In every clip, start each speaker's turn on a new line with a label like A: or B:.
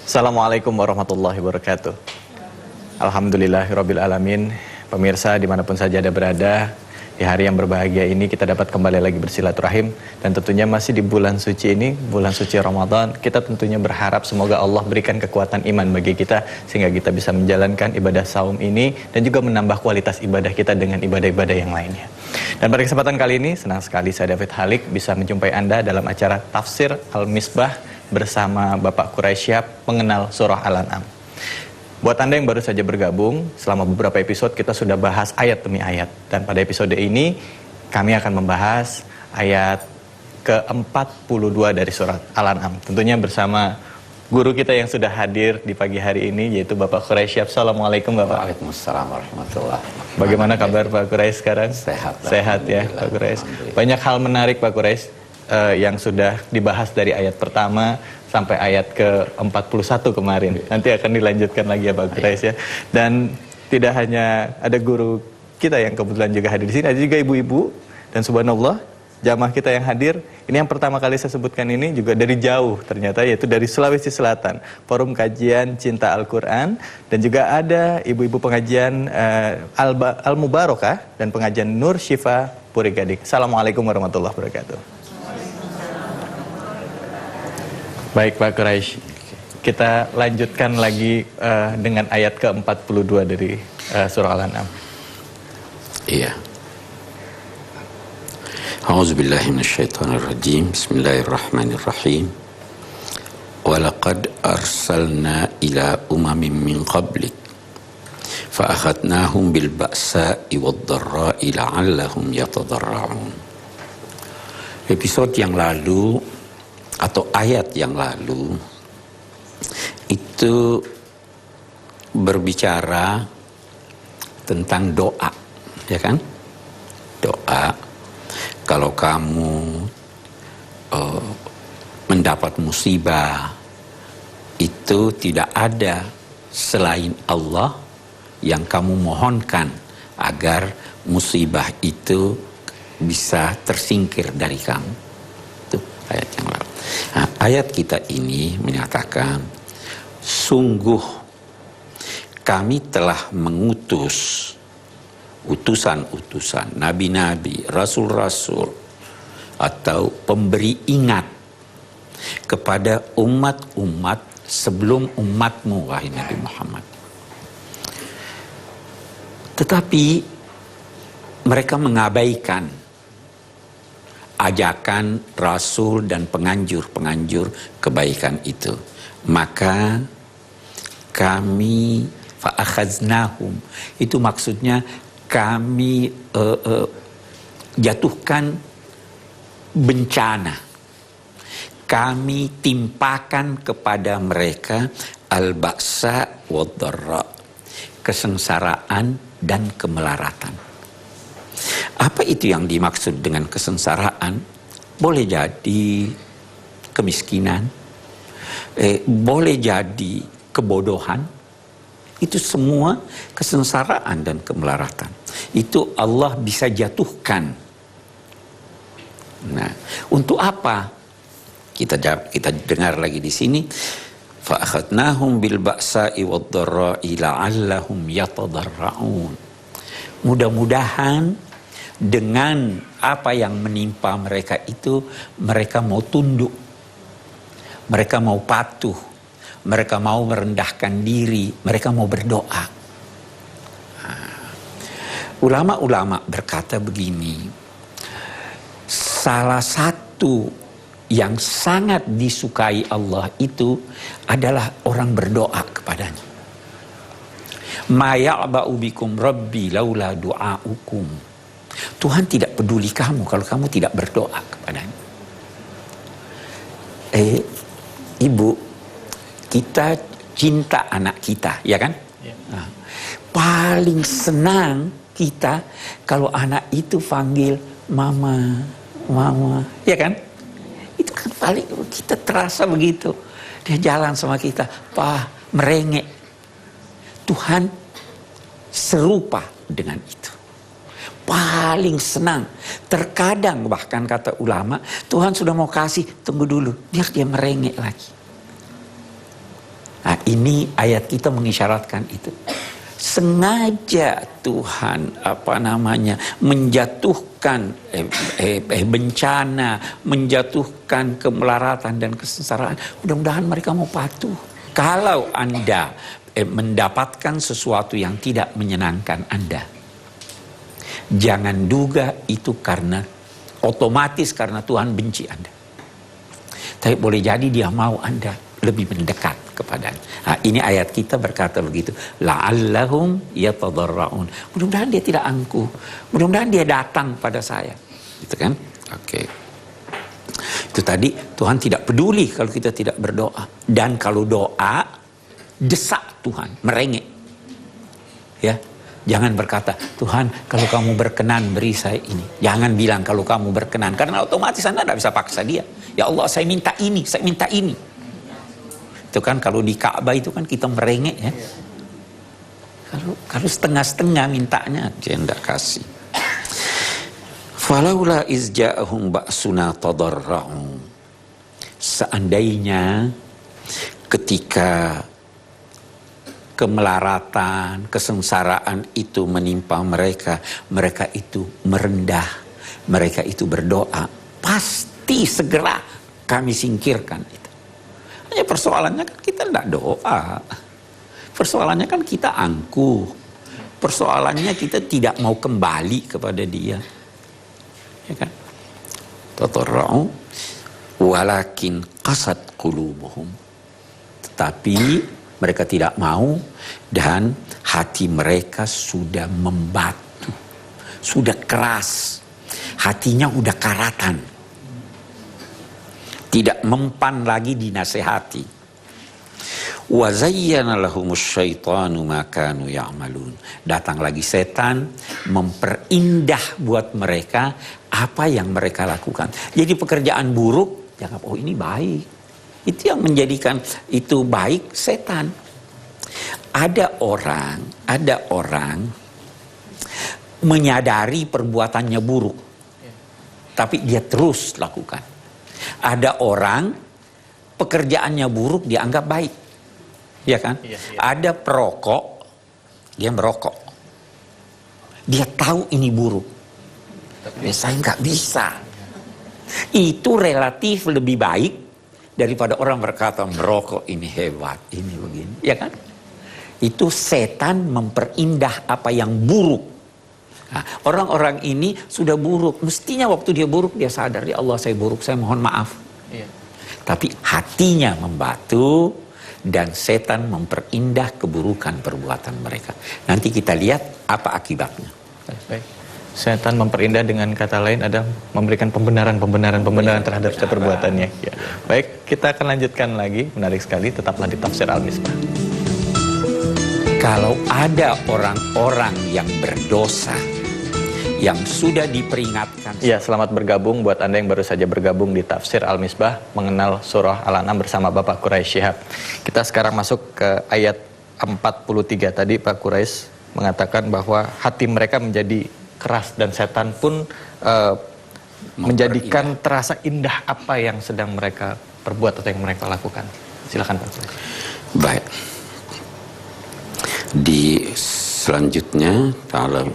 A: Assalamualaikum warahmatullahi wabarakatuh. Alhamdulillahirabbil alamin. Pemirsa dimanapun saja Anda berada, di hari yang berbahagia ini kita dapat kembali lagi bersilaturahim. Dan tentunya masih di bulan suci ini, bulan suci Ramadan, kita tentunya berharap semoga Allah berikan kekuatan iman bagi kita, sehingga kita bisa menjalankan ibadah saum ini dan juga menambah kualitas ibadah kita dengan ibadah-ibadah yang lainnya. Dan pada kesempatan kali ini, senang sekali saya David Halik bisa menjumpai Anda dalam acara Tafsir Al-Misbah bersama Bapak Quraisyab, pengenal surah Al-An'am. Buat Anda yang baru saja bergabung, selama beberapa episode kita sudah bahas ayat demi ayat. Dan pada episode ini, kami akan membahas ayat ke-42 dari surat Al-An'am. Tentunya bersama guru kita yang sudah hadir di pagi hari ini, yaitu Bapak Quraisyab. Assalamualaikum Bapak.
B: Waalaikumsalam warahmatullahi wabarakatuh.
A: Bagaimana kabar Pak Quraish sekarang?
B: Sehat.
A: Sehat ya Pak Quraish. Banyak hal menarik Pak Quraish yang sudah dibahas dari ayat pertama sampai ayat ke-41 kemarin. Nanti akan dilanjutkan lagi ya Pak Quraish ya. Dan tidak hanya ada guru kita yang kebetulan juga hadir di sini, ada juga ibu-ibu, dan subhanallah jamaah kita yang hadir. Ini yang pertama kali saya sebutkan ini juga dari jauh ternyata, yaitu dari Sulawesi Selatan, Forum Kajian Cinta Al-Quran, dan juga ada ibu-ibu pengajian Al-Mubarakah dan pengajian Nur Syifa Puri Gading. Assalamualaikum warahmatullahi wabarakatuh. Baik Pak Quraish, kita lanjutkan lagi dengan ayat ke-42 dari surah Al-An'am.
B: Iya. A'udzubillahi minasyaitonirrajim. Bismillahirrahmanirrahim. Walaqad arsalna ila umamin min qablik fa akhadnahum bil ba'sa'i wad-dharra'i la'allahum yatadarra'un. Episode yang lalu atau ayat yang lalu itu berbicara tentang doa, ya kan? Doa, kalau kamu mendapat musibah, itu tidak ada selain Allah yang kamu mohonkan agar musibah itu bisa tersingkir dari kamu. Itu ayat yang lalu. Nah, ayat kita ini menyatakan, sungguh kami telah mengutus utusan-utusan, nabi-nabi, rasul-rasul, atau pemberi ingat kepada umat-umat sebelum umatmu, wahai Nabi Muhammad. Tetapi mereka mengabaikan ajakan Rasul dan penganjur-penganjur kebaikan itu. Maka kami fa'akhaznahum, itu maksudnya kami jatuhkan bencana. Kami timpakan kepada mereka al-ba'sa wad-dharra, kesengsaraan dan kemelaratan. Apa itu yang dimaksud dengan kesengsaraan? Boleh jadi kemiskinan, boleh jadi kebodohan. Itu semua kesengsaraan dan kemelaratan. Itu Allah bisa jatuhkan. Nah, untuk apa? Kita dengar lagi di sini. Fa akhadnahum bil ba'sa'i wad-dharra'i la'allahum yatadarra'un. Mudah-mudahan dengan apa yang menimpa mereka itu, mereka mau tunduk, mereka mau patuh, mereka mau merendahkan diri, mereka mau berdoa. Ulama-ulama berkata begini, salah satu yang sangat disukai Allah itu adalah orang berdoa kepadanya. Ma ya'ba'u bikum rabbi laula du'aukum. Tuhan tidak peduli kamu kalau kamu tidak berdoa kepadanya. Ibu, kita cinta anak kita, ya kan? Ya. Nah, paling senang kita kalau anak itu panggil mama, mama, ya kan? Itu kan paling kita terasa begitu. Dia jalan sama kita, Pak, merengek. Tuhan serupa dengan itu. Paling senang. Terkadang bahkan kata ulama, Tuhan sudah mau kasih, tunggu dulu, biar dia merengek lagi. ini ayat kita mengisyaratkan itu. Sengaja Tuhan menjatuhkan bencana, menjatuhkan kemelaratan dan kesengsaraan. Mudah-mudahan mereka mau patuh. Kalau Anda mendapatkan sesuatu yang tidak menyenangkan Anda, jangan duga itu karena otomatis karena Tuhan benci Anda. Tapi boleh jadi dia mau Anda lebih mendekat kepadanya. Nah, ini ayat kita berkata begitu. La'allahum yatadarra'un. Mudah-mudahan dia tidak angkuh. Mudah-mudahan dia datang pada saya. Gitu kan? Oke. Itu tadi Tuhan tidak peduli kalau kita tidak berdoa. Dan kalau doa, desak Tuhan, merengek. Ya. Jangan berkata, Tuhan kalau kamu berkenan beri saya ini. Jangan bilang kalau kamu berkenan. Karena otomatis Anda tidak bisa paksa dia. Ya Allah saya minta ini, saya minta ini. Itu kan kalau di Ka'bah itu kan kita merengek ya. Kalau setengah-setengah mintanya dia tidak kasih. Falaula izja'ahum ba'suna tadarra'u. Seandainya ketika kemelaratan, kesengsaraan itu menimpa mereka, mereka itu merendah, mereka itu berdoa, pasti segera kami singkirkan itu. Hanya persoalannya kan kita tidak doa, persoalannya kan kita angkuh, persoalannya kita tidak mau kembali kepada dia, ya kan? Tadarra'u walakin qasat qulubuhum, tetapi mereka tidak mau dan hati mereka sudah membatu, sudah keras, hatinya udah karatan, tidak mempan lagi dinasehati. Wa zayyana lahumus syaitanu ma kanu ya'malun. Datang lagi setan memperindah buat mereka apa yang mereka lakukan. Jadi pekerjaan buruk dianggap oh ini baik. Itu yang menjadikan itu baik setan. Ada orang menyadari perbuatannya buruk, tapi dia terus lakukan. Ada orang pekerjaannya buruk dianggap baik, ya kan? Ada perokok, dia merokok, dia tahu ini buruk, tapi saya nggak bisa. Itu relatif lebih baik daripada orang berkata merokok ini hebat, ini begini, ya kan? Itu setan memperindah apa yang buruk. Nah, orang-orang ini sudah buruk, mestinya waktu dia buruk dia sadar, ya Allah saya buruk, saya mohon maaf. Iya. Tapi hatinya membatu dan setan memperindah keburukan perbuatan mereka. Nanti kita lihat apa akibatnya.
A: Baik. Setan memperindah dengan kata lain ada memberikan pembenaran terhadap setiap perbuatannya. Ya. Baik, kita akan lanjutkan lagi. Menarik sekali, tetaplah di Tafsir Al-Misbah.
B: Kalau ada orang-orang yang berdosa, yang sudah diperingatkan.
A: Ya, selamat bergabung buat Anda yang baru saja bergabung di Tafsir Al-Misbah, mengenal surah Al-An'am bersama Bapak Quraisy Shihab. Kita sekarang masuk ke ayat 43 tadi. Pak Quraisy mengatakan bahwa hati mereka menjadi keras dan setan pun menjadikan terasa indah apa yang sedang mereka perbuat atau yang mereka lakukan. Silakan Pak Quraisy.
B: Baik. Di selanjutnya ta'ala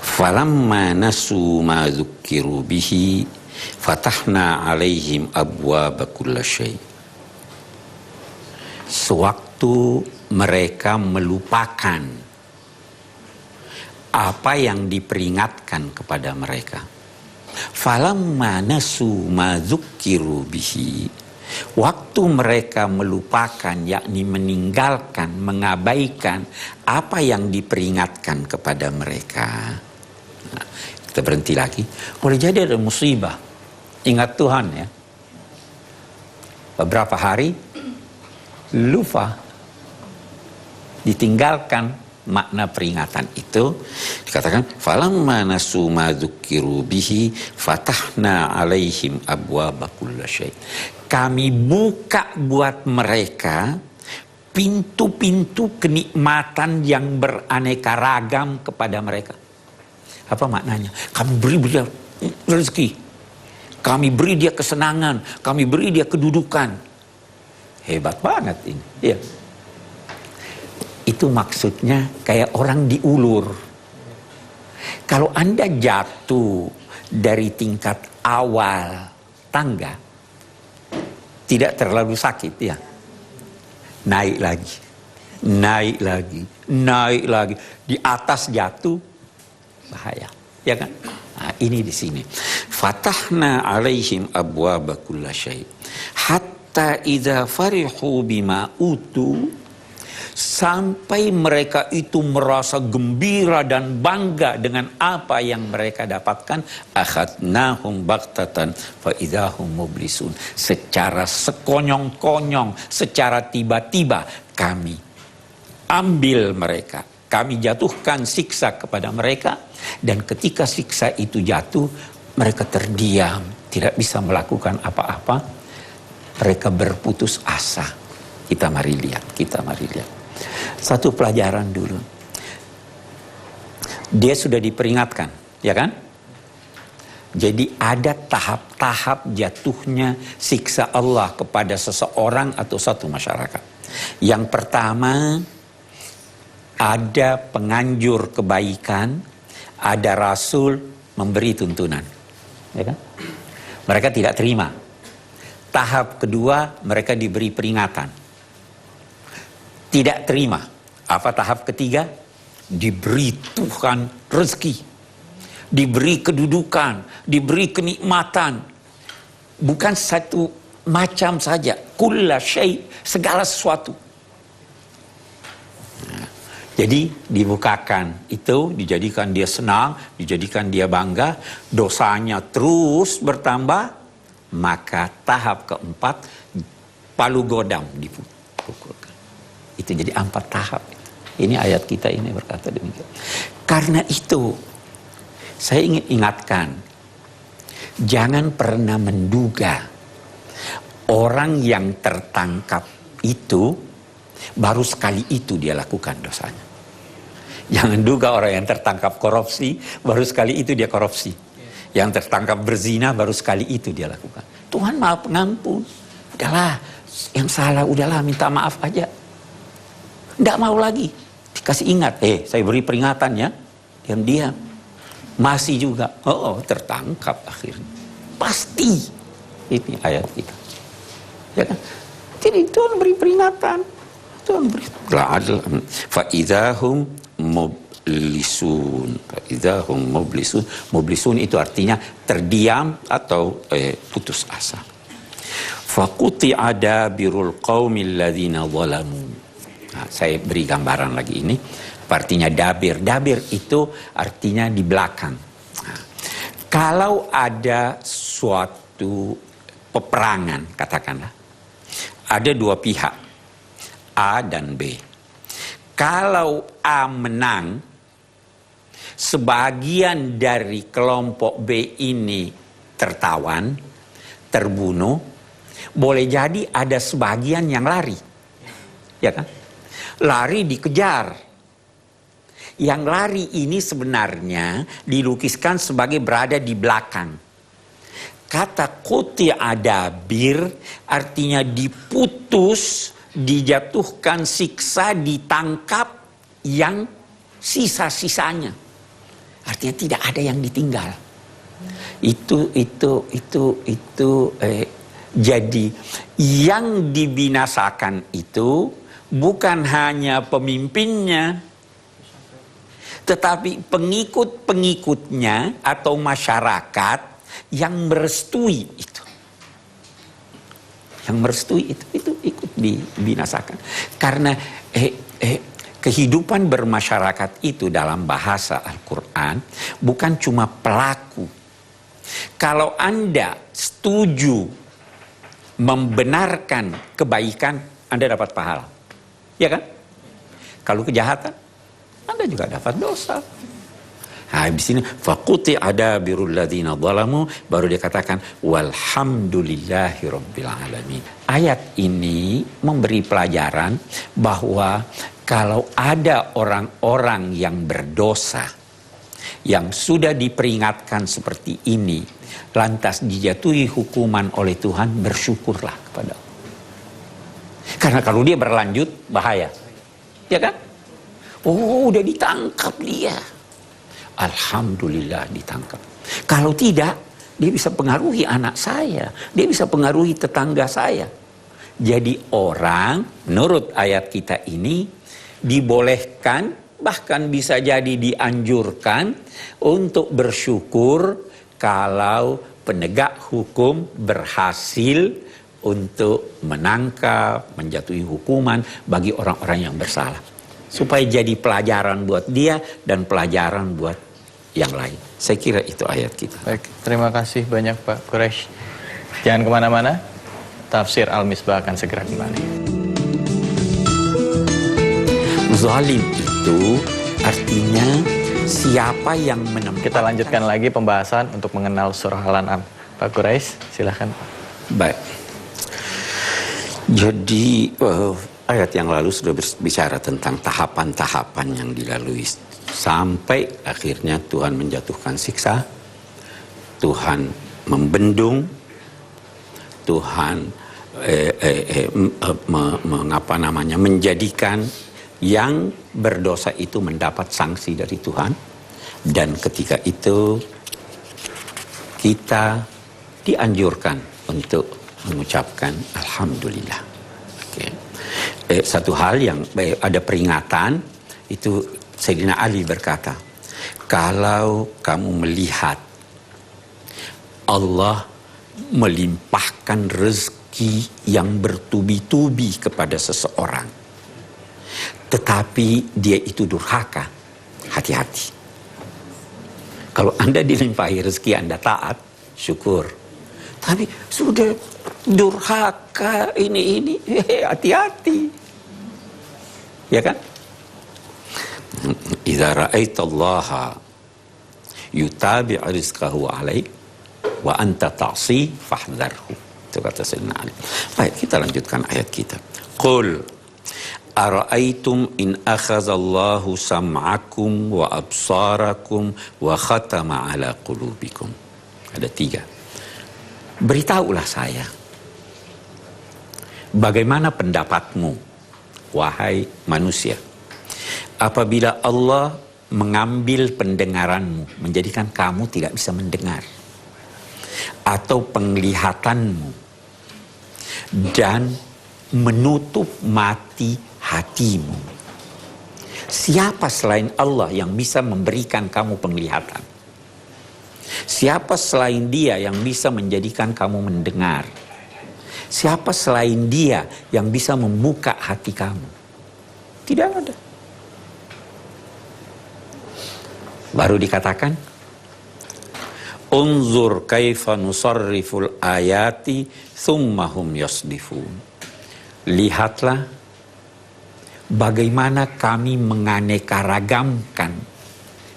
B: falamma nasu ma dzukkiru bihi fatahna alaihim abwaaba kulli syai'. Sewaktu mereka melupakan apa yang diperingatkan kepada mereka, falamma nasu ma dzukkiru bihi, waktu mereka melupakan, yakni meninggalkan, mengabaikan apa yang diperingatkan kepada mereka. Nah, kita berhenti lagi. Boleh jadi ada musibah. Ingat Tuhan ya. Beberapa hari lupa, ditinggalkan makna peringatan itu. Dikatakan falamma nasu ma dzukkiru bihi fatahna alaihim abwaaba kulli syai'. Kami buka buat mereka pintu-pintu kenikmatan yang beraneka ragam kepada mereka. Apa maknanya? Kami beri dia rezeki, kami beri dia kesenangan, kami beri dia kedudukan, Hebat banget ini. Ya. Itu maksudnya kayak orang diulur. Kalau Anda jatuh dari tingkat awal tangga, tidak terlalu sakit ya. Naik lagi, naik lagi, naik lagi. Di atas jatuh, bahaya. Ya kan? Nah, ini di sini. Fatahna alaihim abwaba kulla syai. Hatta idza farihu bima utu, sampai mereka itu merasa gembira dan bangga dengan apa yang mereka dapatkan, akhadnahum baghtatan fa idzahum mublisun. Secara sekonyong-konyong, secara tiba-tiba kami ambil mereka, kami jatuhkan siksa kepada mereka, dan ketika siksa itu jatuh, mereka terdiam, tidak bisa melakukan apa-apa, mereka berputus asa. Kita mari lihat. Satu pelajaran dulu. Dia sudah diperingatkan, ya kan? Jadi ada tahap-tahap jatuhnya siksa Allah kepada seseorang atau satu masyarakat. Yang pertama, ada penganjur kebaikan, ada rasul memberi tuntunan, ya kan? Mereka tidak terima. Tahap kedua, mereka diberi peringatan, tidak terima. Apa tahap ketiga? Diberi Tuhan rezeki, diberi kedudukan, diberi kenikmatan. Bukan satu macam saja, kulla syai, segala sesuatu. Nah, jadi dibukakan itu, dijadikan dia senang, dijadikan dia bangga, dosanya terus bertambah, maka tahap keempat, palu godam dipukulkan. Itu jadi 4 tahap. Ini ayat kita ini berkata demikian. Karena itu, saya ingin ingatkan, jangan pernah menduga orang yang tertangkap itu baru sekali itu dia lakukan dosanya. Jangan duga orang yang tertangkap korupsi baru sekali itu dia korupsi. Yang tertangkap berzina baru sekali itu dia lakukan. Tuhan Maha Pengampun. Udahlah, yang salah udahlah, minta maaf aja. Tidak mau lagi. Dikasih ingat, saya beri peringatan ya. Diam-diam. Masih juga. Tertangkap akhirnya. Pasti. Ini ayat kita. Ya kan? Jadi Tuhan beri peringatan. Tuhan beri. Fa'idahum mublisun. Fa'idahum mublisun. Mublisun itu artinya terdiam atau putus asa. Faquti'a dabirul qaumil ladzina zalamu. Nah, saya beri gambaran lagi ini. Artinya dabir. Dabir itu artinya di belakang. Nah, kalau ada suatu peperangan, katakanlah, ada 2 pihak, A dan B. Kalau A menang, sebagian dari kelompok B ini tertawan, terbunuh, boleh jadi ada sebagian yang lari. Ya kan? Lari dikejar. Yang lari ini sebenarnya dilukiskan sebagai berada di belakang. Kata quti'a dabir artinya diputus, dijatuhkan siksa, ditangkap yang sisa-sisanya. Artinya tidak ada yang ditinggal. Jadi yang dibinasakan itu bukan hanya pemimpinnya, tetapi pengikut-pengikutnya atau masyarakat yang merestui itu. Yang merestui itu ikut dibinasakan. Karena kehidupan bermasyarakat itu dalam bahasa Al-Quran bukan cuma pelaku. Kalau Anda setuju membenarkan kebaikan, Anda dapat pahala. Ya kan? Kalau kejahatan, Anda juga dapat dosa. Nah, di sini faquti ada birul ladzina zalamu, baru dia katakan walhamdulillahirabbil alamin. Ayat ini memberi pelajaran bahwa kalau ada orang-orang yang berdosa yang sudah diperingatkan seperti ini, lantas dijatuhi hukuman oleh Tuhan, bersyukurlah kepada Allah. Karena kalau dia berlanjut bahaya. Ya kan? Oh, udah ditangkap dia. Alhamdulillah ditangkap. Kalau tidak, dia bisa pengaruhi anak saya. Dia bisa pengaruhi tetangga saya. Jadi orang, menurut ayat kita ini, dibolehkan, bahkan bisa jadi dianjurkan untuk bersyukur kalau penegak hukum berhasil untuk menangkap, menjatuhi hukuman bagi orang-orang yang bersalah. Supaya jadi pelajaran buat dia dan pelajaran buat yang lain. Saya kira itu ayat kita.
A: Baik, terima kasih banyak Pak Quraisy. Jangan kemana-mana, Tafsir Al-Misbah akan segera kembali.
B: Zalim itu artinya siapa yang menempatkan.
A: Kita lanjutkan lagi pembahasan untuk mengenal surah Al-An'am. Pak Quraisy, silahkan.
B: Baik. Jadi ayat yang lalu sudah berbicara tentang tahapan-tahapan yang dilalui sampai akhirnya Tuhan menjatuhkan siksa, Tuhan membendung, Tuhan menjadikan yang berdosa itu mendapat sanksi dari Tuhan, dan ketika itu kita dianjurkan untuk mengucapkan Alhamdulillah. Okay. Satu hal yang ada peringatan itu, Sayyidina Ali berkata, kalau kamu melihat Allah melimpahkan rezeki yang bertubi-tubi kepada seseorang, tetapi dia itu durhaka, hati-hati. Kalau Anda dilimpahi rezeki, Anda taat, syukur. Tapi sudah durhaka ini, hati-hati. Ya kan? Idza ra'aitallaha yutabi' rizqahu 'alaik wa anta ta'si fahdharhu. Itu kata Sayyidina Ali. Baik, kita lanjutkan ayat kita. Qul ara'aitum in akhazallahu sam'akum wa absarakum wa khatama 'ala qulubikum. Ada 3. Beritahulah saya, bagaimana pendapatmu, wahai manusia, apabila Allah mengambil pendengaranmu, menjadikan kamu tidak bisa mendengar, atau penglihatanmu, dan menutup mati hatimu. Siapa selain Allah yang bisa memberikan kamu penglihatan? Siapa selain Dia yang bisa menjadikan kamu mendengar? Siapa selain Dia yang bisa membuka hati kamu? Tidak ada. Baru dikatakan, unzur kaifa nusarriful ayati thumma hum yasdifun. Lihatlah bagaimana kami menganeka-ragamkan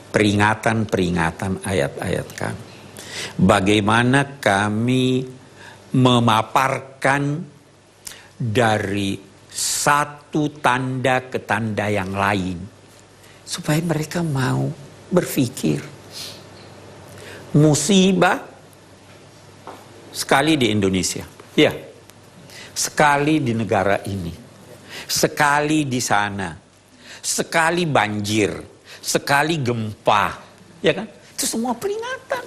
B: peringatan-peringatan ayat-ayat kami. Bagaimana kami memaparkan dari satu tanda ke tanda yang lain, supaya mereka mau berpikir. Musibah sekali di Indonesia, ya, sekali di negara ini, sekali di sana, sekali banjir, sekali gempa, ya kan? Itu semua peringatan.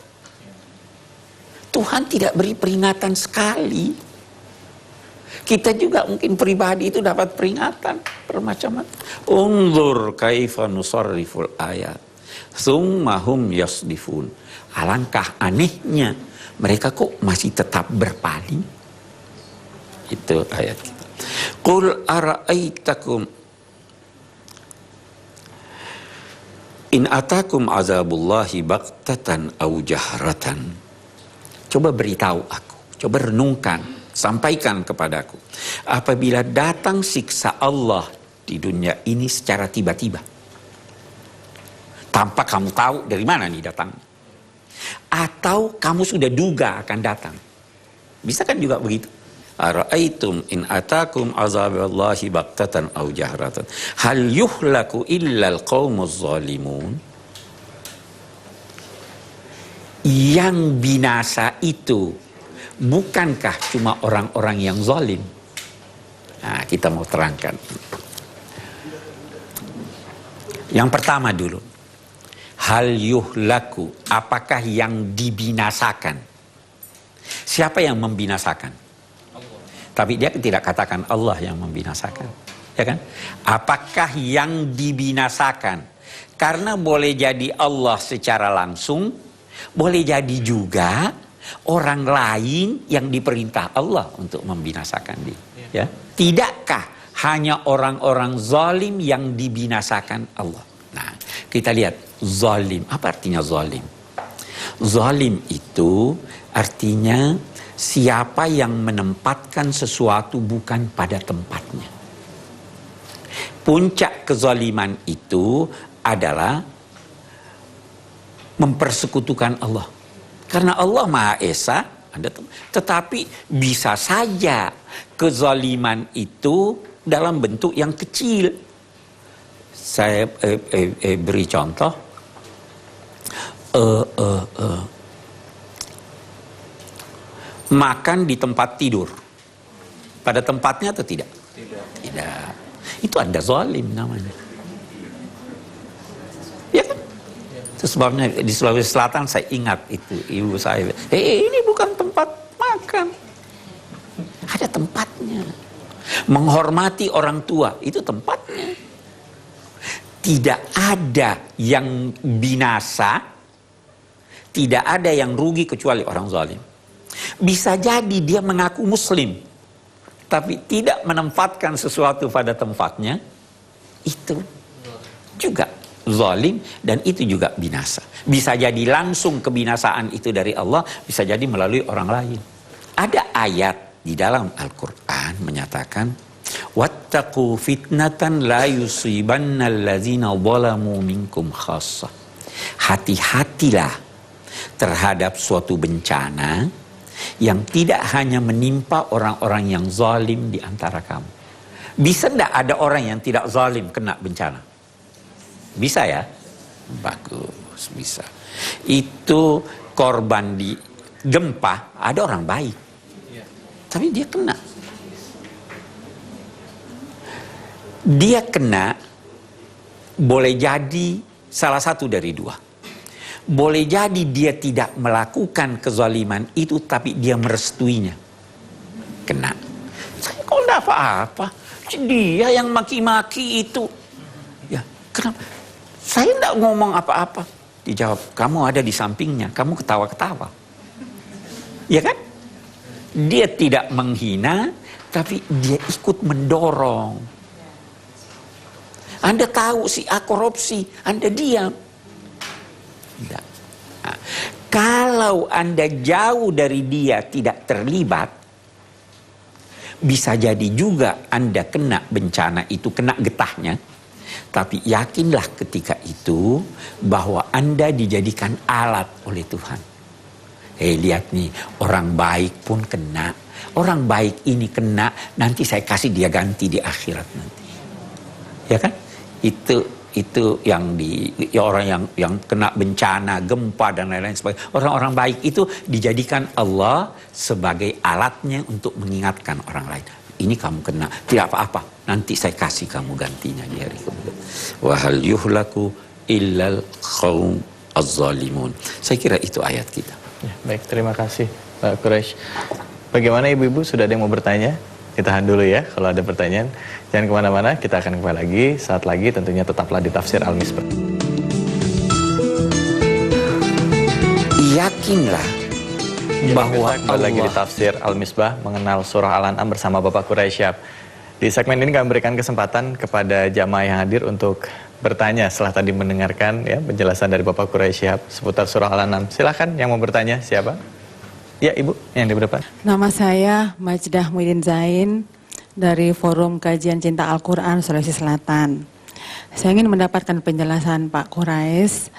B: Tuhan tidak beri peringatan sekali. Kita juga mungkin pribadi itu dapat peringatan bermacam-macam. Unzur kaifa nusarriful ayat tsumma hum yasdifun. Alangkah anehnya mereka kok masih tetap berpaling. Itu ayat kita. Qul ara'aitakum in atakum azabullahi baqtatan aw jahratan. Coba beritahu aku, coba renungkan, sampaikan kepadaku. Apabila datang siksa Allah di dunia ini secara tiba-tiba, tanpa kamu tahu dari mana nih datang, atau kamu sudah duga akan datang, bisa kan juga begitu? Ara'aitum in atakum azaballahi baqtatan aw jahratan hal yuhlaku illal qaumuz zalimun. Yang binasa itu bukankah cuma orang-orang yang zalim? Nah, kita mau terangkan. Yang pertama dulu, hal yuhlaku, apakah yang dibinasakan? Siapa yang membinasakan? Tapi dia tidak katakan Allah yang membinasakan, ya kan? Apakah yang dibinasakan? Karena boleh jadi Allah secara langsung, boleh jadi juga orang lain yang diperintah Allah untuk membinasakan dia. Ya. Tidakkah hanya orang-orang zalim yang dibinasakan Allah? Nah, kita lihat zalim. Apa artinya zalim? Zalim itu artinya siapa yang menempatkan sesuatu bukan pada tempatnya. Puncak kezaliman itu adalah mempersekutukan Allah. Karena Allah Maha Esa, tetapi bisa saja kezaliman itu dalam bentuk yang kecil. Saya beri contoh. Makan di tempat tidur. Pada tempatnya atau tidak? Tidak. Itu Anda zalim namanya. Ya kan? Itu sebabnya di Sulawesi Selatan saya ingat itu ibu saya. Ini bukan tempat makan. Ada tempatnya. Menghormati orang tua itu tempatnya. Tidak ada yang binasa, tidak ada yang rugi kecuali orang zalim. Bisa jadi dia mengaku muslim, tapi tidak menempatkan sesuatu pada tempatnya, itu juga zalim dan itu juga binasa. Bisa jadi langsung kebinasaan itu dari Allah, bisa jadi melalui orang lain. Ada ayat di dalam Al-Quran menyatakan, wattaqu fitnatan la yusibannal ladzina zalamu minkum khassah. Hati-hatilah terhadap suatu bencana yang tidak hanya menimpa orang-orang yang zalim di antara kamu. Bisa enggak ada orang yang tidak zalim kena bencana? Bisa ya? Bagus, bisa. Itu korban di gempa, ada orang baik. Tapi dia kena. Dia kena, boleh jadi salah satu dari dua. Boleh jadi dia tidak melakukan kezaliman itu, tapi dia merestuinya. Kena. Saya kok enggak apa-apa. Dia yang maki-maki itu. Ya, kenapa? Saya enggak ngomong apa-apa. Dijawab, kamu ada di sampingnya, kamu ketawa-ketawa. Ya kan? Dia tidak menghina, tapi dia ikut mendorong. Anda tahu si A korupsi, Anda diam. Tidak. Nah, kalau Anda jauh dari dia tidak terlibat, bisa jadi juga Anda kena bencana itu, kena getahnya. Tapi yakinlah ketika itu bahwa Anda dijadikan alat oleh Tuhan. Lihat nih, orang baik pun kena. Orang baik ini kena, nanti saya kasih dia ganti di akhirat nanti. Ya kan? Itu yang orang yang kena bencana, gempa dan lain-lain sebagainya. Orang-orang baik itu dijadikan Allah sebagai alatnya untuk mengingatkan orang lain. Ini kamu kena, tidak apa-apa. Nanti saya kasih kamu gantinya di hari kemudian. Wa hal yuhlaku illal qaum az-zalimun. Saya kira itu ayat kita.
A: Ya, baik, terima kasih Pak Quraisy. Bagaimana ibu-ibu, sudah ada yang mau bertanya? Ditahan dulu ya kalau ada pertanyaan. Jangan kemana-mana, kita akan kembali lagi. Saat lagi tentunya tetaplah di Tafsir Al-Misbah.
B: Yakinlah bahwa
A: Allah lagi di Tafsir Al-Misbah mengenal surah Al-An'am bersama Bapak Quraisy Shihab. Di segmen ini kami berikan kesempatan kepada jamaah yang hadir untuk bertanya setelah tadi mendengarkan ya penjelasan dari Bapak Quraisy Shihab seputar surah Al-An'am. Silakan yang mau bertanya, siapa? Ya, Ibu, yang di depan.
C: Nama saya Majdah Muhyiddin Zain dari Forum Kajian Cinta Al-Quran Sulawesi Selatan. Saya ingin mendapatkan penjelasan Pak Quraisy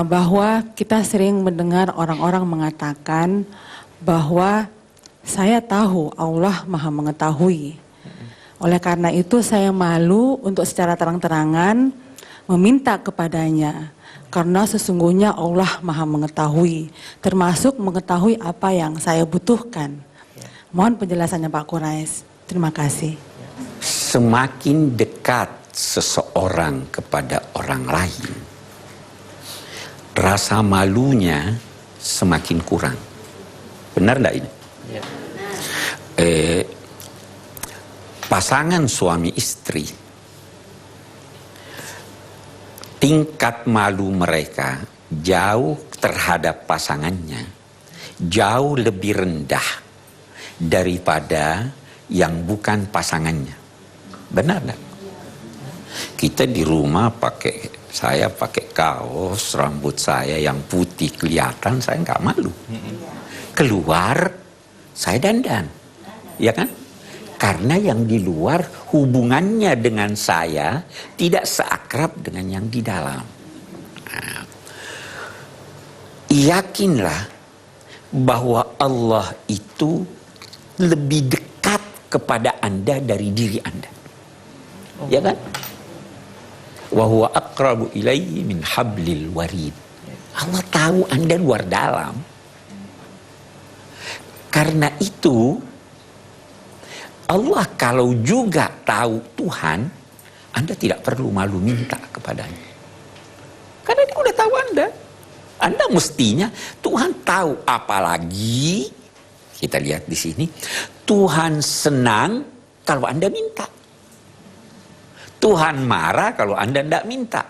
C: bahwa kita sering mendengar orang-orang mengatakan bahwa saya tahu Allah Maha Mengetahui. Oleh karena itu saya malu untuk secara terang-terangan meminta kepadanya. Karena sesungguhnya Allah Maha Mengetahui, termasuk mengetahui apa yang saya butuhkan. Mohon penjelasannya Pak Quraisy. Terima kasih.
B: semakin dekat seseorang kepada orang lain, rasa malunya semakin kurang. Benar enggak ini?
A: Ya.
B: Pasangan suami istri, tingkat malu mereka jauh terhadap pasangannya jauh lebih rendah daripada yang bukan pasangannya. Benar enggak? Kita di rumah saya pakai kaos, rambut saya yang putih kelihatan, saya nggak malu. Keluar, saya dandan. Ya kan? Karena yang di luar hubungannya dengan saya tidak seakrab dengan yang di dalam. Nah, yakinlah bahwa Allah itu lebih dekat kepada Anda dari diri Anda. Ya kan? Wa huwa aqrabu ilaihi min hablil warid. Allah tahu Anda luar dalam. Karena itu Allah kalau juga tahu Tuhan, Anda tidak perlu malu minta kepadanya. Karena dia udah tahu Anda. Anda mestinya Tuhan tahu, apalagi kita lihat di sini, Tuhan senang kalau Anda minta. Tuhan marah kalau Anda tidak minta.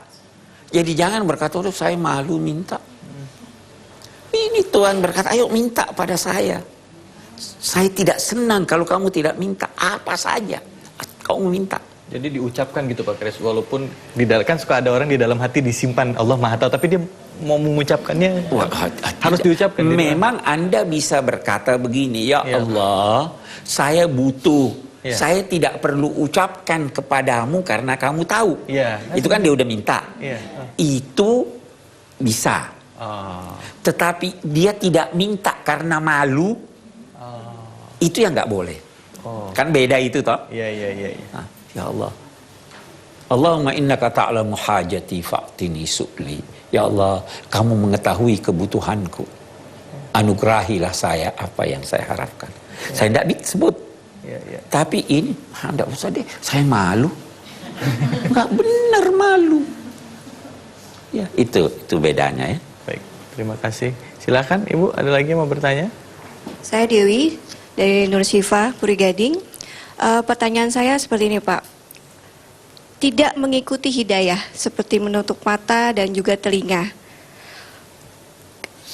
B: Jadi jangan berkata, oh, saya malu minta. Ini Tuhan berkata, ayo minta pada saya. Saya tidak senang kalau kamu tidak minta apa saja. Kamu minta.
A: Jadi diucapkan gitu Pak Kris, walaupun kan suka ada orang di dalam hati disimpan, Allah Maha Tahu, tapi dia mau mengucapkannya harus diucapkan.
B: Memang Anda bisa berkata begini, ya Allah, saya butuh. Saya tidak perlu ucapkan kepadamu karena kamu tahu. Itu kan dia udah minta. Itu bisa. Tetapi dia tidak minta karena malu. Itu yang nggak boleh. Kan beda itu toh. Nah, ya Allah. Allahumma innaka ta'lamu hajati fa'tini su'li. Ya Allah, kamu mengetahui kebutuhanku. Anugerahilah saya apa yang saya harapkan. Saya tidak disebut. Tapi ini, tidak usah deh, saya malu. Nggak benar malu. Ya, itu bedanya ya.
A: Baik, terima kasih. Silakan Ibu, ada lagi yang mau bertanya?
D: Saya Dewi dari Nur Syifa, Puri Gading. Pertanyaan saya seperti ini Pak. Tidak mengikuti hidayah seperti menutup mata dan juga telinga.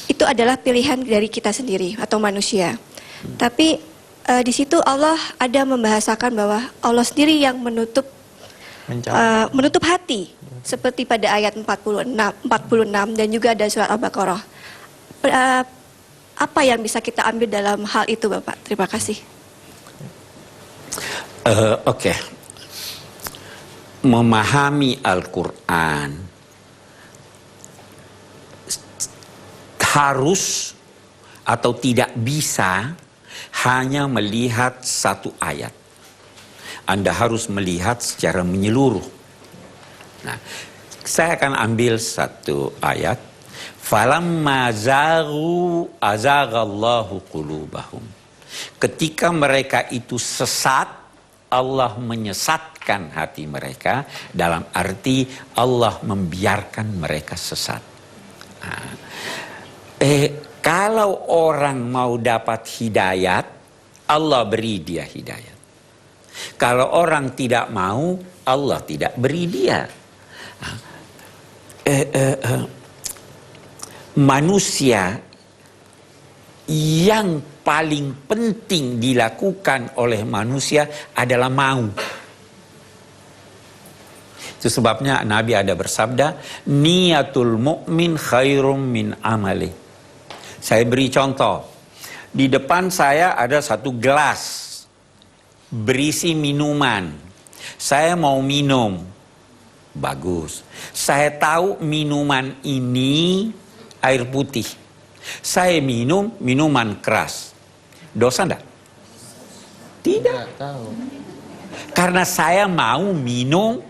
D: Itu adalah pilihan dari kita sendiri atau manusia. Tapi di situ Allah ada membahasakan bahwa Allah sendiri yang menutup hati. Seperti pada ayat 46 dan juga ada surat Al-Baqarah. Apa yang bisa kita ambil dalam hal itu Bapak? Terima kasih.
B: Oke. Memahami Al-Quran harus atau tidak bisa hanya melihat satu ayat. Anda harus melihat secara menyeluruh. Nah, saya akan ambil satu ayat. Falamma zaghu azaghallahu qulubahum. Ketika mereka itu sesat, Allah menyesatkan hati mereka, dalam arti Allah membiarkan mereka sesat. Nah, kalau orang mau dapat hidayat, Allah beri dia hidayat. Kalau orang tidak mau, Allah tidak beri dia. Manusia yang paling penting dilakukan oleh manusia adalah mau. Itu sebabnya Nabi ada bersabda, niyatul mu'min khairum min amali. Saya beri contoh. Di depan saya ada satu gelas berisi minuman. Saya mau minum. Bagus. Saya tahu minuman ini air putih. Saya minum minuman keras. Dosa enggak? Tidak.
A: Tahu.
B: Karena saya mau minum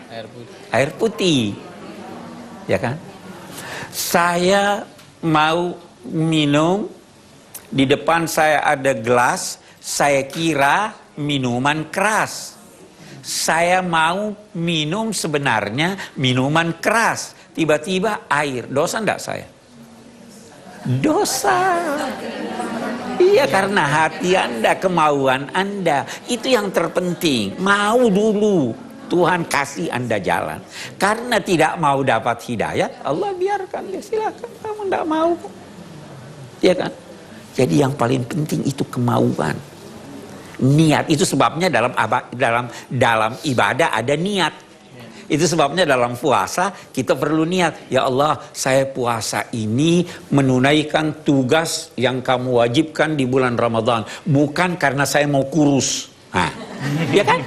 B: air putih. Ya kan? Saya mau minum, di depan saya ada gelas, saya kira minuman keras. saya mau minum sebenarnya minuman keras, tiba-tiba air, dosa enggak saya? Dosa. Iya, karena hati Anda, kemauan Anda, itu yang terpenting. Mau dulu, Tuhan kasih Anda jalan. Karena tidak mau dapat hidayah, Allah biarkan dia, silakan, kamu enggak mau. Iya kan? Jadi yang paling penting itu kemauan. Niat, itu sebabnya dalam ibadah ada niat. Itu sebabnya dalam puasa kita perlu niat. Ya Allah, saya puasa ini menunaikan tugas yang kamu wajibkan di bulan Ramadan. Bukan karena saya mau kurus. Nah, ya kan?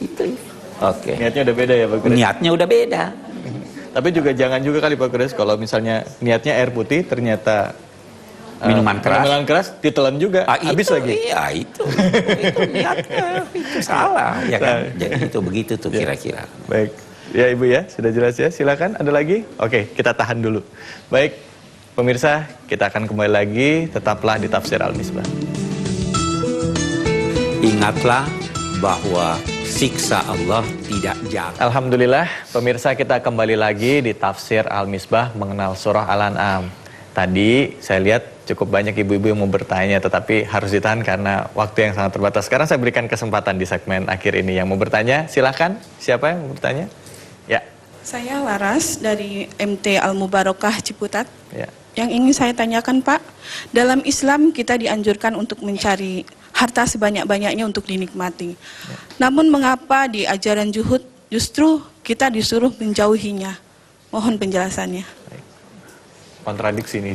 B: Itu. Oke.
A: Niatnya udah beda ya Pak Kures?
B: Niatnya udah beda.
A: Tapi juga jangan juga kali Pak Kures kalau misalnya niatnya air putih ternyata
B: Minuman
A: keras ditelan juga, habis lagi.
B: Iya, itu niatnya, itu salah, ya kan? Jadi itu begitu tuh kira-kira.
A: Baik, ya Ibu ya, sudah jelas ya. Silakan, ada lagi? Oke, kita tahan dulu. Baik, pemirsa, kita akan kembali lagi. Tetaplah di Tafsir Al-Misbah.
B: Ingatlah bahwa siksa Allah tidak jauh.
A: Alhamdulillah, pemirsa, kita kembali lagi di Tafsir Al-Misbah mengenal surah Al-An'am. Tadi saya lihat cukup banyak ibu-ibu yang mau bertanya, tetapi harus ditahan karena waktu yang sangat terbatas. Sekarang saya berikan kesempatan di segmen akhir ini. Yang mau bertanya, silahkan. Siapa yang mau bertanya? Ya.
E: Saya Laras dari MT Al-Mubarakah Ciputat.
A: Ya.
E: Yang ingin saya tanyakan Pak, dalam Islam kita dianjurkan untuk mencari harta sebanyak-banyaknya untuk dinikmati.
A: Ya.
E: Namun mengapa di ajaran zuhud justru kita disuruh menjauhinya? Mohon penjelasannya.
A: Kontradiksi nih.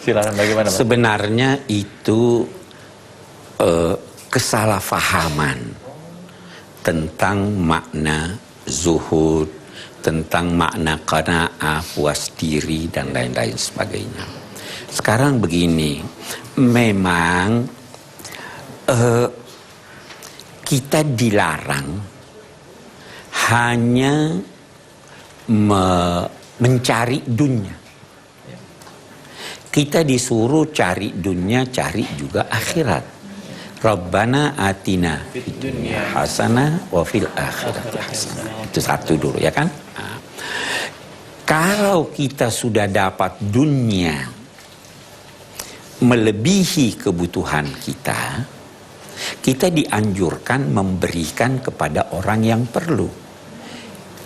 A: Silakan, bagaimana Pak?
B: Sebenarnya itu kesalahpahaman tentang makna zuhud, tentang makna qanaah, puas diri dan lain-lain sebagainya. Sekarang begini, memang kita dilarang hanya mencari dunia. Kita disuruh cari dunia, cari juga akhirat. Rabbana atina fid dunya hasanah wa fil akhirati hasanah. Itu satu dulu ya kan? Nah, kalau kita sudah dapat dunia melebihi kebutuhan kita, kita dianjurkan memberikan kepada orang yang perlu.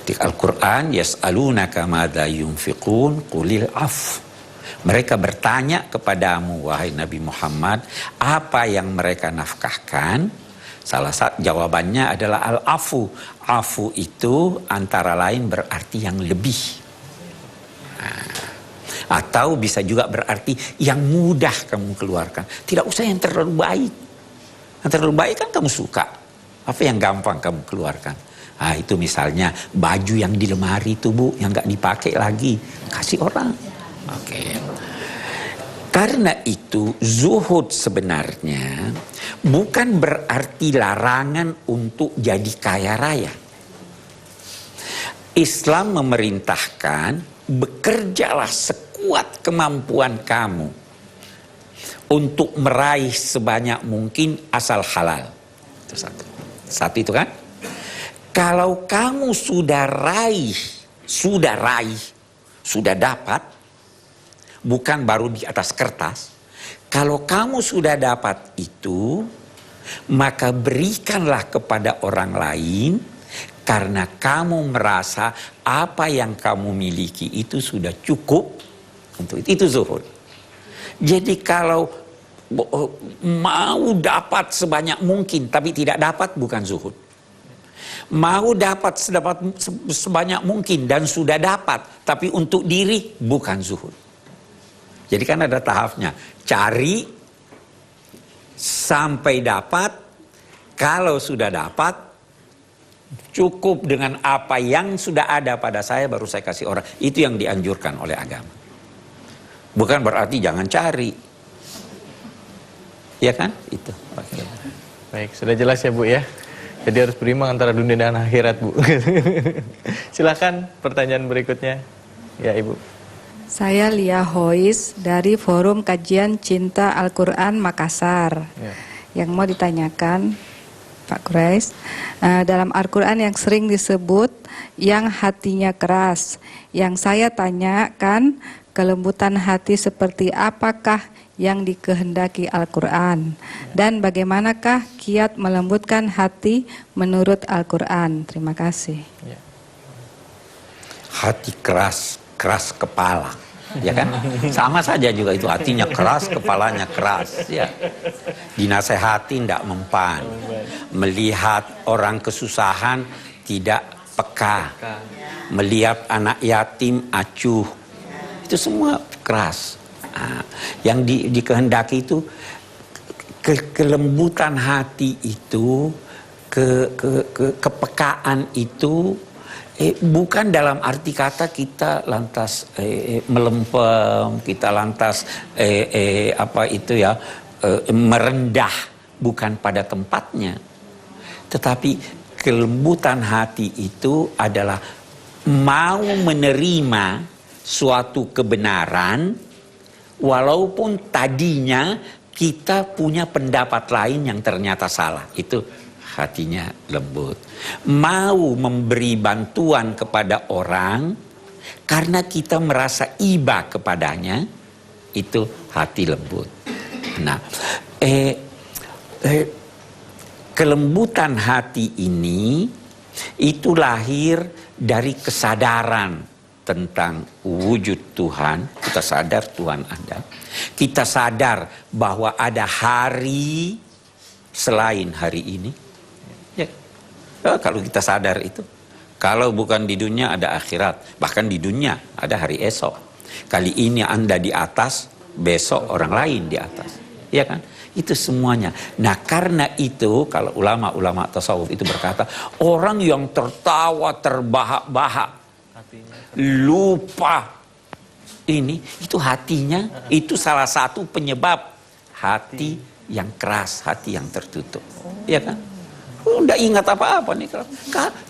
B: Di Al-Quran, yas'alunaka madza yunfiqun qulil af. Mereka bertanya kepadamu, wahai Nabi Muhammad, apa yang mereka nafkahkan? Salah satu jawabannya adalah al-afu. Afu itu antara lain berarti yang lebih. Nah, atau bisa juga berarti yang mudah kamu keluarkan. Tidak usah yang terlalu baik. Yang terlalu baik kan kamu suka. Apa yang gampang kamu keluarkan? Ah, itu misalnya baju yang di lemari itu Bu, yang nggak dipakai lagi, kasih orang. Oke. Karena itu zuhud sebenarnya bukan berarti larangan untuk jadi kaya raya. Islam memerintahkan bekerjalah sekuat kemampuan kamu untuk meraih sebanyak mungkin asal halal. Itu satu. Satu itu kan? Kalau kamu sudah dapat, bukan baru di atas kertas. Kalau kamu sudah dapat itu, maka berikanlah kepada orang lain, karena kamu merasa apa yang kamu miliki itu sudah cukup untuk itu zuhud. Jadi kalau mau dapat sebanyak mungkin tapi tidak dapat, bukan zuhud. Mau dapat sebanyak mungkin dan sudah dapat, tapi untuk diri bukan zuhud. Jadi kan ada tahapnya. Cari sampai dapat. Kalau sudah dapat, cukup dengan apa yang sudah ada pada saya baru saya kasih orang. Itu yang dianjurkan oleh agama. Bukan berarti jangan cari. Ya kan? Itu. Oke.
A: Baik, sudah jelas ya Bu ya. Jadi harus berimbang antara dunia dan akhirat Bu. Silakan pertanyaan berikutnya. Ya Ibu.
F: Saya Lia Hois dari Forum Kajian Cinta Al-Quran Makassar.
A: Ya.
F: Yang mau ditanyakan, Pak Quraisy. Dalam Al-Quran yang sering disebut yang hatinya keras. Yang saya tanyakan, kelembutan hati seperti apakah yang dikehendaki Al-Quran? Dan bagaimanakah kiat melembutkan hati menurut Al-Quran? Terima kasih.
B: Hati keras, keras kepala, ya kan? Sama saja juga itu, hatinya keras, kepalanya keras, ya. Dinasehati tidak mempan, melihat orang kesusahan tidak peka, melihat anak yatim acuh, itu semua keras. Nah, yang dikehendaki itu kelembutan hati itu, kepekaan itu. Bukan dalam arti kata kita lantas melempem, kita lantas merendah, bukan pada tempatnya. Tetapi kelembutan hati itu adalah mau menerima suatu kebenaran walaupun tadinya kita punya pendapat lain yang ternyata salah. Itu hatinya lembut. Mau memberi bantuan kepada orang karena kita merasa iba kepadanya, itu hati lembut. Nah, kelembutan hati ini itu lahir dari kesadaran tentang wujud Tuhan. Kita sadar Tuhan ada. Kita sadar bahwa ada hari selain hari ini. Kalau kita sadar itu, kalau bukan di dunia ada akhirat, bahkan di dunia ada hari esok. Kali ini Anda di atas, besok orang lain di atas, ya kan? Itu semuanya. Nah, karena itu kalau ulama-ulama tasawuf itu berkata, orang yang tertawa terbahak-bahak, lupa ini, itu hatinya, itu salah satu penyebab hati yang keras, hati yang tertutup, ya kan? Udah ingat apa-apa nih.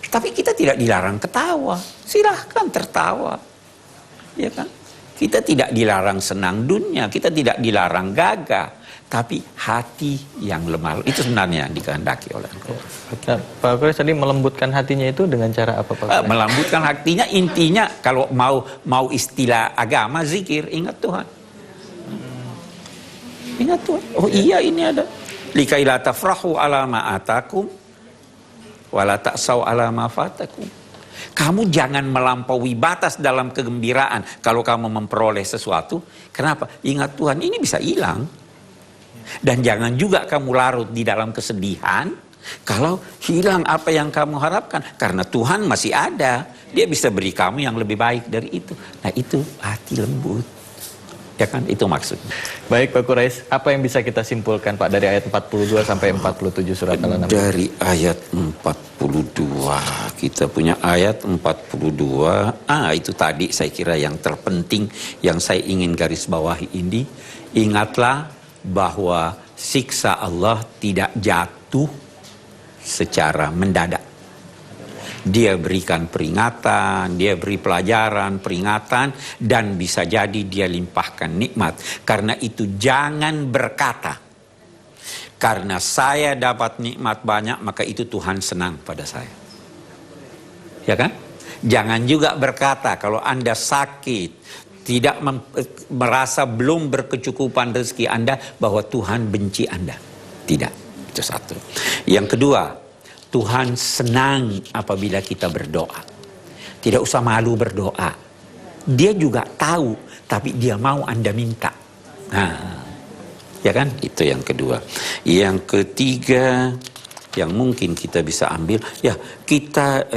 B: Tapi kita tidak dilarang ketawa. Silahkan tertawa. Ya kan? Kita tidak dilarang senang dunia. Kita tidak dilarang gagah. Tapi hati yang lemah. Itu sebenarnya yang dikehendaki oleh Allah.
A: Pak Quraisy tadi melembutkan hatinya itu dengan cara apa, Pak?
B: Melembutkan hatinya intinya kalau mau istilah agama, zikir, ingat Tuhan. Ingat Tuhan. Oh iya, ini ada. Likaila tafrahu ala ma atakum wala ta'sau ala ma fatakum. Kamu jangan melampaui batas dalam kegembiraan kalau kamu memperoleh sesuatu. Kenapa? Ingat Tuhan, ini bisa hilang. Dan jangan juga kamu larut di dalam kesedihan kalau hilang apa yang kamu harapkan. Karena Tuhan masih ada. Dia bisa beri kamu yang lebih baik dari itu. Nah, itu hati lembut. Ya kan, itu maksudnya.
A: Baik Pak Quraisy, apa yang bisa kita simpulkan Pak dari ayat 42 sampai 47 surat Al-An'am?
B: Dari ayat 42, kita punya ayat 42. Itu tadi saya kira yang terpenting yang saya ingin garis bawahi ini. Ingatlah bahwa siksa Allah tidak jatuh secara mendadak. Dia berikan peringatan, dia beri pelajaran, peringatan, dan bisa jadi dia limpahkan nikmat. Karena itu jangan berkata, karena saya dapat nikmat banyak, maka itu Tuhan senang pada saya. Ya kan? Jangan juga berkata kalau Anda sakit, tidak merasa belum berkecukupan rezeki Anda, bahwa Tuhan benci Anda. Tidak. Itu satu. Yang kedua, Tuhan senang apabila kita berdoa. Tidak usah malu berdoa. Dia juga tahu, tapi dia mau Anda minta. Nah, ya kan? Itu yang kedua. Yang ketiga, yang mungkin kita bisa ambil, ya kita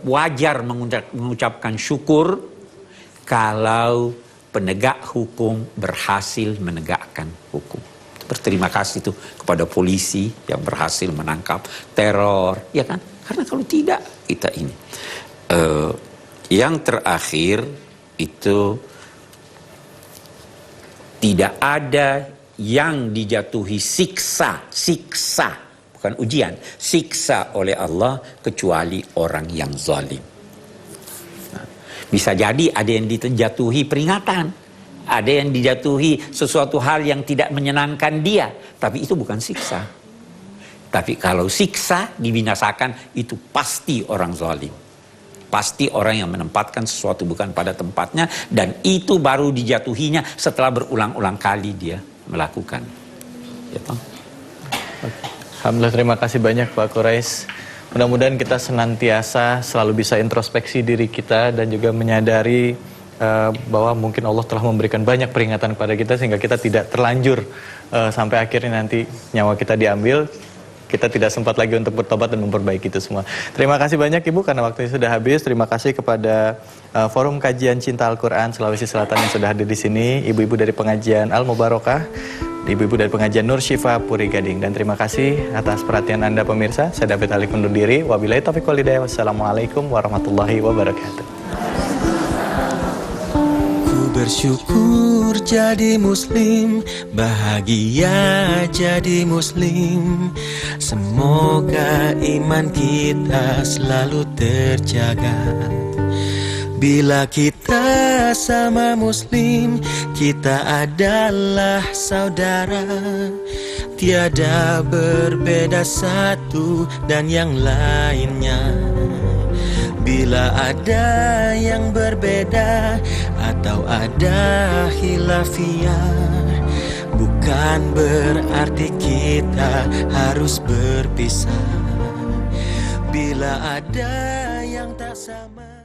B: wajar mengucapkan syukur kalau penegak hukum berhasil menegakkan hukum. Berterima kasih tuh kepada polisi yang berhasil menangkap teror, ya kan? Karena kalau tidak, kita ini. Yang terakhir itu tidak ada yang dijatuhi siksa, bukan ujian, siksa oleh Allah kecuali orang yang zalim. Bisa jadi ada yang dijatuhi peringatan. Ada yang dijatuhi sesuatu hal yang tidak menyenangkan dia. Tapi itu bukan siksa. Tapi kalau siksa dibinasakan, itu pasti orang zalim. Pasti orang yang menempatkan sesuatu bukan pada tempatnya, dan itu baru dijatuhinya setelah berulang-ulang kali dia melakukan. Ya, toh?
A: Alhamdulillah, terima kasih banyak Pak Quraish. Mudah-mudahan kita senantiasa selalu bisa introspeksi diri kita dan juga menyadari bahwa mungkin Allah telah memberikan banyak peringatan kepada kita sehingga kita tidak terlanjur sampai akhirnya nanti nyawa kita diambil, kita tidak sempat lagi untuk bertobat dan memperbaiki itu semua. Terima kasih banyak Ibu karena waktunya sudah habis. Terima kasih kepada Forum Kajian Cinta Al-Quran Sulawesi Selatan yang sudah hadir di sini, ibu-ibu dari pengajian Al-Mubarakah, ibu-ibu dari pengajian Nur Syifa Puri Gading, dan terima kasih atas perhatian Anda pemirsa. Saya David Alik undur diri. Wabillahi taufiq wal hidayah. Wassalamualaikum warahmatullahi wabarakatuh.
G: Bersyukur jadi muslim, bahagia jadi muslim. Semoga iman kita selalu terjaga. Bila kita sama muslim, kita adalah saudara. Tiada berbeda satu dan yang lainnya. Bila ada yang berbeda atau ada khilafiyah, bukan berarti kita harus berpisah. Bila ada yang tak sama